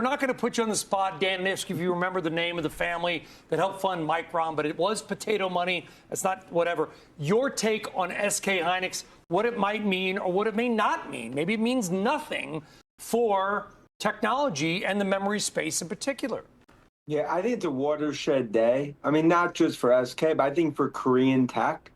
We're not going to put you on the spot, Dan Ives, if you remember the name of the family that helped fund Micron, but it was potato money. It's not whatever. Your take on SK Hynix, what it might mean or what it may not mean. Maybe it means nothing for technology and the memory space in particular. Yeah, I think it's a watershed day. I mean, not just for SK, but I think for Korean tech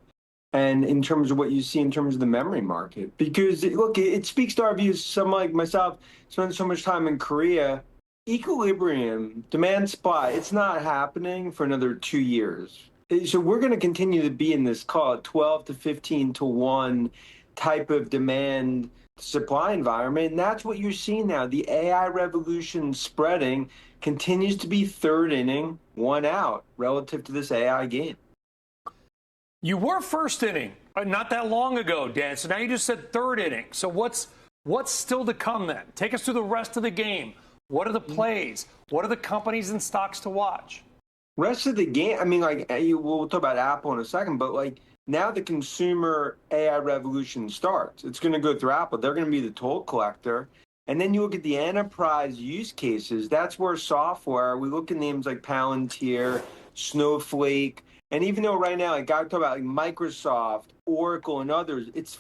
and in terms of what you see in terms of the memory market. Because, look, it speaks to our views. Someone like myself spent so much time in Korea. Equilibrium, demand supply, it's not happening for another 2 years. So we're going to continue to be in this, call it 12 to 15 to 1 type of demand supply environment. And that's what you're seeing now. The AI revolution spreading continues to be third inning, one out relative to this AI game. You were first inning not that long ago, Dan. So now you just said third inning. So what's still to come then? Take us through the rest of the game. What are the plays? What are the companies and stocks to watch? Rest of the game, I mean, like, we'll talk about Apple in a second, but like now the consumer AI revolution starts. It's going to go through Apple. They're going to be the toll collector. And then you look at the enterprise use cases. That's where software, we look at names like Palantir, Snowflake, and even though right now, like I talk about like Microsoft, Oracle, and others, it's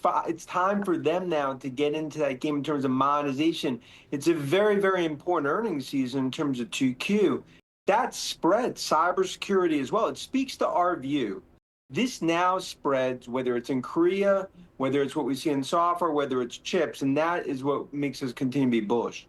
time for them now to get into that game in terms of monetization. It's a very, very important earnings season in terms of 2Q. That spread cybersecurity as well. It speaks to our view. This now spreads, whether it's in Korea, whether it's what we see in software, whether it's chips, and that is what makes us continue to be bullish.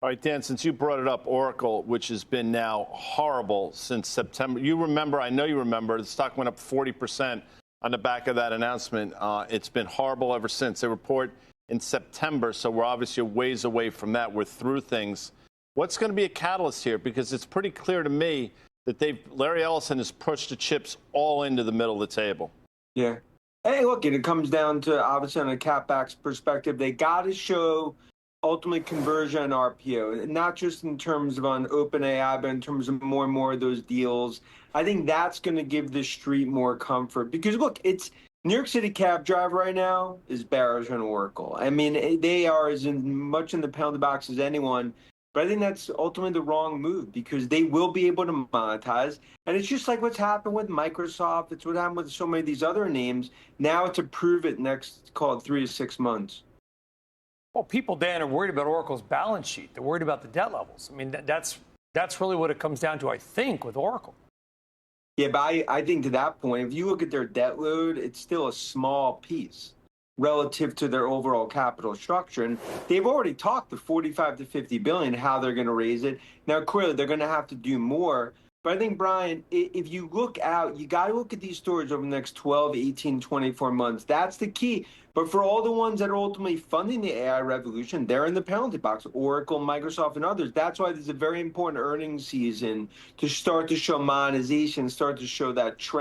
All right, Dan, since you brought it up, Oracle, which has been now horrible since September. You remember, I know you remember, the stock went up 40% on the back of that announcement. It's been horrible ever since. They report in September, so we're obviously a ways away from that. We're through things. What's going to be a catalyst here? Because it's pretty clear to me that Larry Ellison has pushed the chips all into the middle of the table. Yeah. Hey, look, and it comes down to, obviously, on a CapEx perspective, they got to show ultimately conversion and RPO, not just in terms of on OpenAI, but in terms of more and more of those deals. I think that's going to give the street more comfort because, look, it's New York City cab driver right now is bearish on Oracle. I mean, they are as much in the penalty box as anyone, but I think that's ultimately the wrong move because they will be able to monetize. And it's just like what's happened with Microsoft. It's what happened with so many of these other names. Now it's to prove it next, call it 3 to 6 months. Well, people, Dan, are worried about Oracle's balance sheet. They're worried about the debt levels. I mean, that's really what it comes down to, I think, with Oracle. Yeah, but I think to that point, if you look at their debt load, it's still a small piece relative to their overall capital structure. And they've already talked the 45 to 50 billion, how they're going to raise it. Now, clearly, they're going to have to do more. But I think, Brian, if you look out, you got to look at these stories over the next 12, 18, 24 months. That's the key. But for all the ones that are ultimately funding the AI revolution, they're in the penalty box, Oracle, Microsoft, and others. That's why this is a very important earnings season to start to show monetization, start to show that trend.